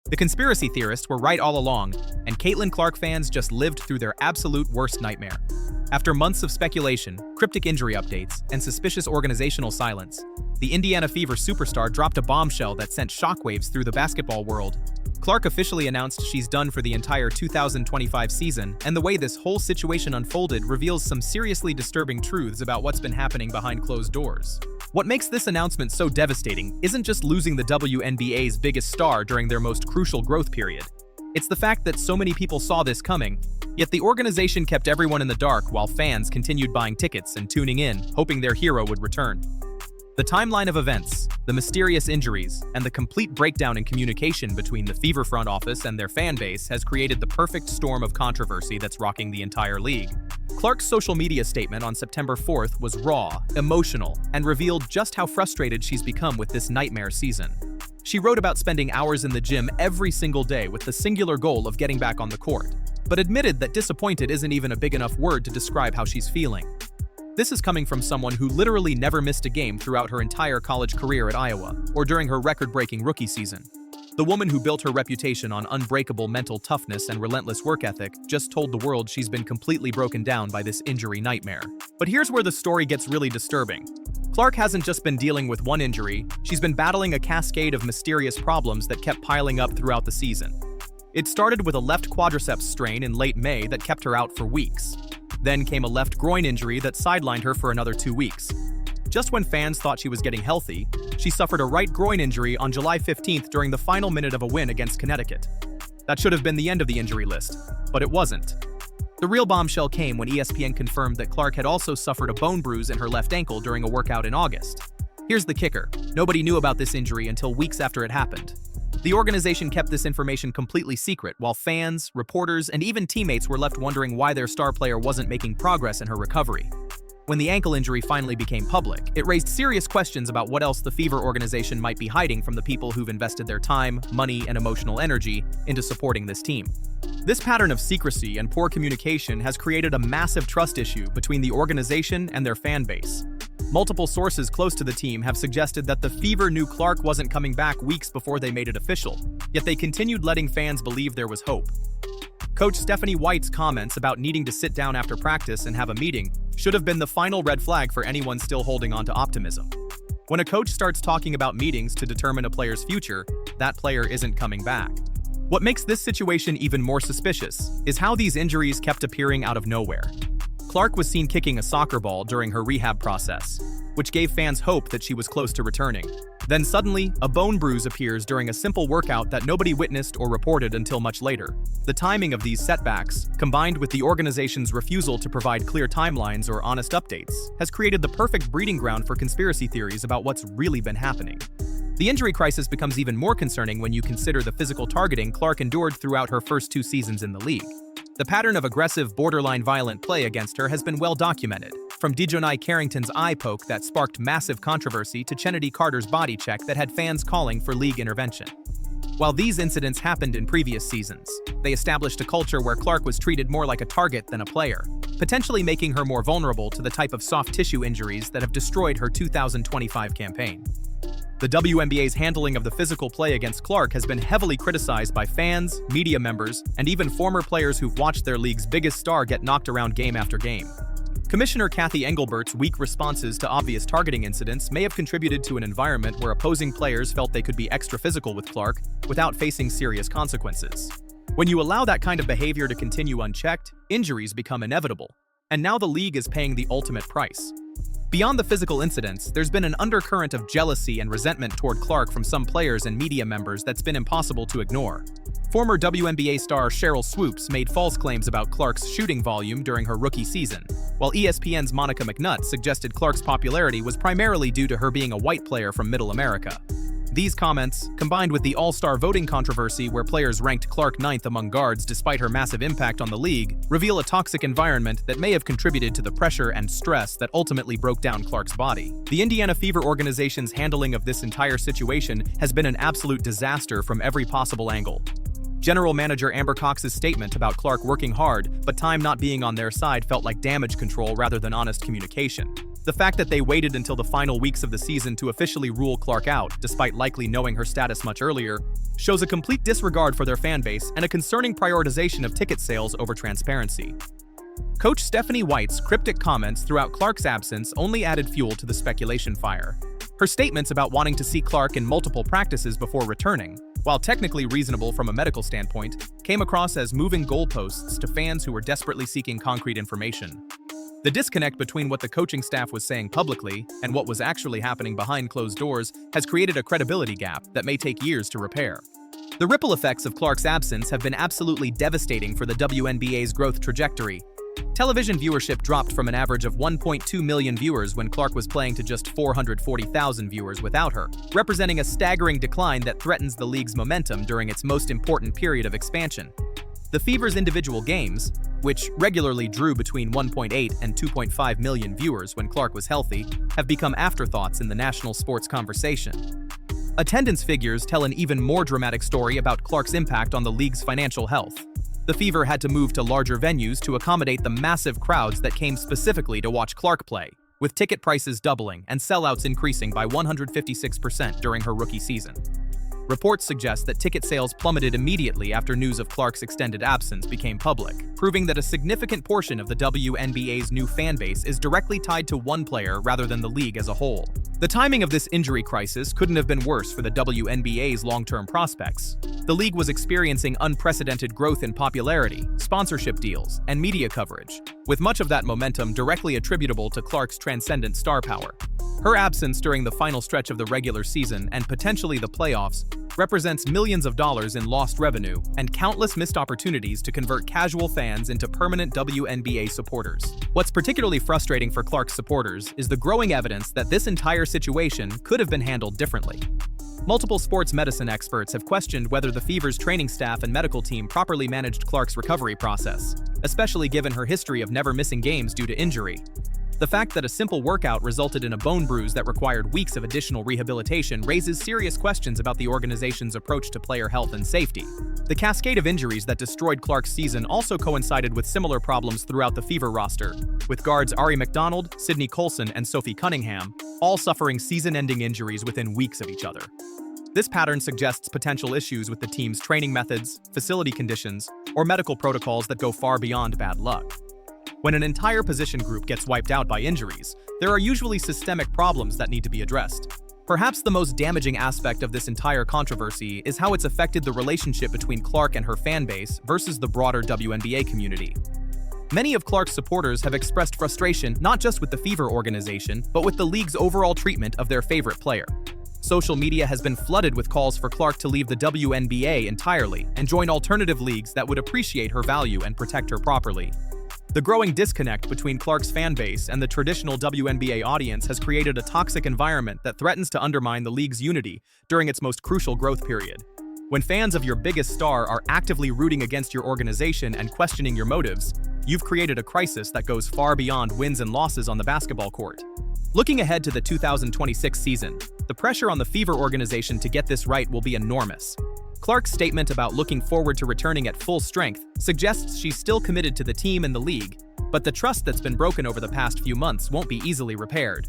The conspiracy theorists were right all along, and Caitlin Clark fans just lived through their absolute worst nightmare. After months of speculation, cryptic injury updates, and suspicious organizational silence, the Indiana Fever superstar dropped a bombshell that sent shockwaves through the basketball world. Clark officially announced she's done for the entire 2025 season, and the way this whole situation unfolded reveals some seriously disturbing truths about what's been happening behind closed doors. What makes this announcement so devastating isn't just losing the WNBA's biggest star during their most crucial growth period. It's the fact that so many people saw this coming, yet the organization kept everyone in the dark while fans continued buying tickets and tuning in, hoping their hero would return. The timeline of events, the mysterious injuries, and the complete breakdown in communication between the Fever front office and their fan base has created the perfect storm of controversy that's rocking the entire league. Clark's social media statement on September 4th was raw, emotional, and revealed just how frustrated she's become with this nightmare season. She wrote about spending hours in the gym every single day with the singular goal of getting back on the court, but admitted that disappointed isn't even a big enough word to describe how she's feeling. This is coming from someone who literally never missed a game throughout her entire college career at Iowa, or during her record-breaking rookie season. The woman who built her reputation on unbreakable mental toughness and relentless work ethic just told the world she's been completely broken down by this injury nightmare. But here's where the story gets really disturbing. Clark hasn't just been dealing with one injury, she's been battling a cascade of mysterious problems that kept piling up throughout the season. It started with a left quadriceps strain in late May that kept her out for weeks. Then came a left groin injury that sidelined her for another 2 weeks. Just when fans thought she was getting healthy, she suffered a right groin injury on July 15th during the final minute of a win against Connecticut. That should have been the end of the injury list, but it wasn't. The real bombshell came when ESPN confirmed that Clark had also suffered a bone bruise in her left ankle during a workout in August. Here's the kicker: nobody knew about this injury until weeks after it happened. The organization kept this information completely secret, while fans, reporters, and even teammates were left wondering why their star player wasn't making progress in her recovery. When the ankle injury finally became public, it raised serious questions about what else the Fever organization might be hiding from the people who've invested their time, money, and emotional energy into supporting this team. This pattern of secrecy and poor communication has created a massive trust issue between the organization and their fan base. Multiple sources close to the team have suggested that the Fever knew Clark wasn't coming back weeks before they made it official, yet they continued letting fans believe there was hope. Coach Stephanie White's comments about needing to sit down after practice and have a meeting should have been the final red flag for anyone still holding on to optimism. When a coach starts talking about meetings to determine a player's future, that player isn't coming back. What makes this situation even more suspicious is how these injuries kept appearing out of nowhere. Clark was seen kicking a soccer ball during her rehab process, which gave fans hope that she was close to returning. Then suddenly, a bone bruise appears during a simple workout that nobody witnessed or reported until much later. The timing of these setbacks, combined with the organization's refusal to provide clear timelines or honest updates, has created the perfect breeding ground for conspiracy theories about what's really been happening. The injury crisis becomes even more concerning when you consider the physical targeting Clark endured throughout her first 2 seasons in the league. The pattern of aggressive, borderline violent play against her has been well documented, from Dejounte Carrington's eye poke that sparked massive controversy to Chennedy Carter's body check that had fans calling for league intervention. While these incidents happened in previous seasons, they established a culture where Clark was treated more like a target than a player, potentially making her more vulnerable to the type of soft tissue injuries that have destroyed her 2025 campaign. The WNBA's handling of the physical play against Clark has been heavily criticized by fans, media members, and even former players who've watched their league's biggest star get knocked around game after game. Commissioner Kathy Engelbert's weak responses to obvious targeting incidents may have contributed to an environment where opposing players felt they could be extra physical with Clark without facing serious consequences. When you allow that kind of behavior to continue unchecked, injuries become inevitable. And now the league is paying the ultimate price. Beyond the physical incidents, there's been an undercurrent of jealousy and resentment toward Clark from some players and media members that's been impossible to ignore. Former WNBA star Sheryl Swoopes made false claims about Clark's shooting volume during her rookie season, while ESPN's Monica McNutt suggested Clark's popularity was primarily due to her being a white player from Middle America. These comments, combined with the All-Star voting controversy where players ranked Clark 9th among guards despite her massive impact on the league, reveal a toxic environment that may have contributed to the pressure and stress that ultimately broke down Clark's body. The Indiana Fever organization's handling of this entire situation has been an absolute disaster from every possible angle. General Manager Amber Cox's statement about Clark working hard but time not being on their side felt like damage control rather than honest communication. The fact that they waited until the final weeks of the season to officially rule Clark out, despite likely knowing her status much earlier, shows a complete disregard for their fanbase and a concerning prioritization of ticket sales over transparency. Coach Stephanie White's cryptic comments throughout Clark's absence only added fuel to the speculation fire. Her statements about wanting to see Clark in multiple practices before returning, while technically reasonable from a medical standpoint, came across as moving goalposts to fans who were desperately seeking concrete information. The disconnect between what the coaching staff was saying publicly and what was actually happening behind closed doors has created a credibility gap that may take years to repair. The ripple effects of Clark's absence have been absolutely devastating for the WNBA's growth trajectory. Television viewership dropped from an average of 1.2 million viewers when Clark was playing to just 440,000 viewers without her, representing a staggering decline that threatens the league's momentum during its most important period of expansion. The Fever's individual games, which regularly drew between 1.8 and 2.5 million viewers when Clark was healthy, have become afterthoughts in the national sports conversation. Attendance figures tell an even more dramatic story about Clark's impact on the league's financial health. The Fever had to move to larger venues to accommodate the massive crowds that came specifically to watch Clark play, with ticket prices doubling and sellouts increasing by 156% during her rookie season. Reports suggest that ticket sales plummeted immediately after news of Clark's extended absence became public, proving that a significant portion of the WNBA's new fan base is directly tied to one player rather than the league as a whole. The timing of this injury crisis couldn't have been worse for the WNBA's long-term prospects. The league was experiencing unprecedented growth in popularity, sponsorship deals, and media coverage, with much of that momentum directly attributable to Clark's transcendent star power. Her absence during the final stretch of the regular season and potentially the playoffs represents millions of dollars in lost revenue and countless missed opportunities to convert casual fans into permanent WNBA supporters. What's particularly frustrating for Clark's supporters is the growing evidence that this entire situation could have been handled differently. Multiple sports medicine experts have questioned whether the Fever's training staff and medical team properly managed Clark's recovery process, especially given her history of never missing games due to injury. The fact that a simple workout resulted in a bone bruise that required weeks of additional rehabilitation raises serious questions about the organization's approach to player health and safety. The cascade of injuries that destroyed Clark's season also coincided with similar problems throughout the Fever roster, with guards Ari McDonald, Sydney Colson, and Sophie Cunningham all suffering season-ending injuries within weeks of each other. This pattern suggests potential issues with the team's training methods, facility conditions, or medical protocols that go far beyond bad luck. When an entire position group gets wiped out by injuries, there are usually systemic problems that need to be addressed. Perhaps the most damaging aspect of this entire controversy is how it's affected the relationship between Clark and her fanbase versus the broader WNBA community. Many of Clark's supporters have expressed frustration not just with the Fever organization, but with the league's overall treatment of their favorite player. Social media has been flooded with calls for Clark to leave the WNBA entirely and join alternative leagues that would appreciate her value and protect her properly. The growing disconnect between Clark's fanbase and the traditional WNBA audience has created a toxic environment that threatens to undermine the league's unity during its most crucial growth period. When fans of your biggest star are actively rooting against your organization and questioning your motives, you've created a crisis that goes far beyond wins and losses on the basketball court. Looking ahead to the 2026 season, the pressure on the Fever organization to get this right will be enormous. Clark's statement about looking forward to returning at full strength suggests she's still committed to the team and the league, but the trust that's been broken over the past few months won't be easily repaired.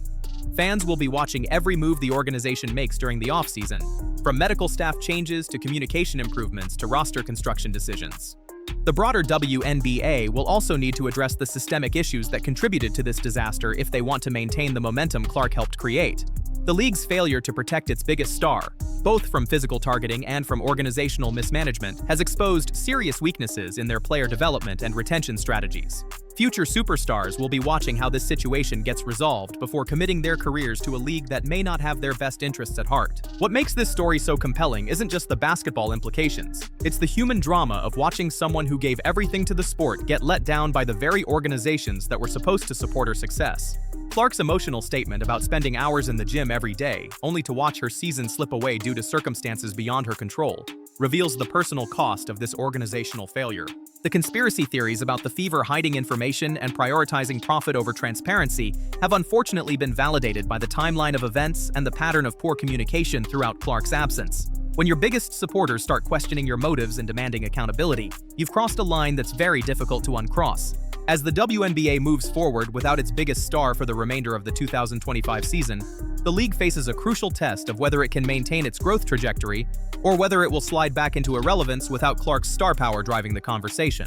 Fans will be watching every move the organization makes during the offseason, from medical staff changes to communication improvements to roster construction decisions. The broader WNBA will also need to address the systemic issues that contributed to this disaster if they want to maintain the momentum Clark helped create. The league's failure to protect its biggest star, both from physical targeting and from organizational mismanagement, has exposed serious weaknesses in their player development and retention strategies. Future superstars will be watching how this situation gets resolved before committing their careers to a league that may not have their best interests at heart. What makes this story so compelling isn't just the basketball implications. It's the human drama of watching someone who gave everything to the sport get let down by the very organizations that were supposed to support her success. Clark's emotional statement about spending hours in the gym every day, only to watch her season slip away due to circumstances beyond her control, reveals the personal cost of this organizational failure. The conspiracy theories about the Fever hiding information and prioritizing profit over transparency have unfortunately been validated by the timeline of events and the pattern of poor communication throughout Clark's absence. When your biggest supporters start questioning your motives and demanding accountability, you've crossed a line that's very difficult to uncross. As the WNBA moves forward without its biggest star for the remainder of the 2025 season, the league faces a crucial test of whether it can maintain its growth trajectory or whether it will slide back into irrelevance without Clark's star power driving the conversation.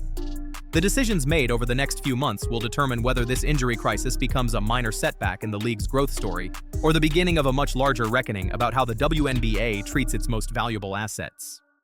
The decisions made over the next few months will determine whether this injury crisis becomes a minor setback in the league's growth story or the beginning of a much larger reckoning about how the WNBA treats its most valuable assets.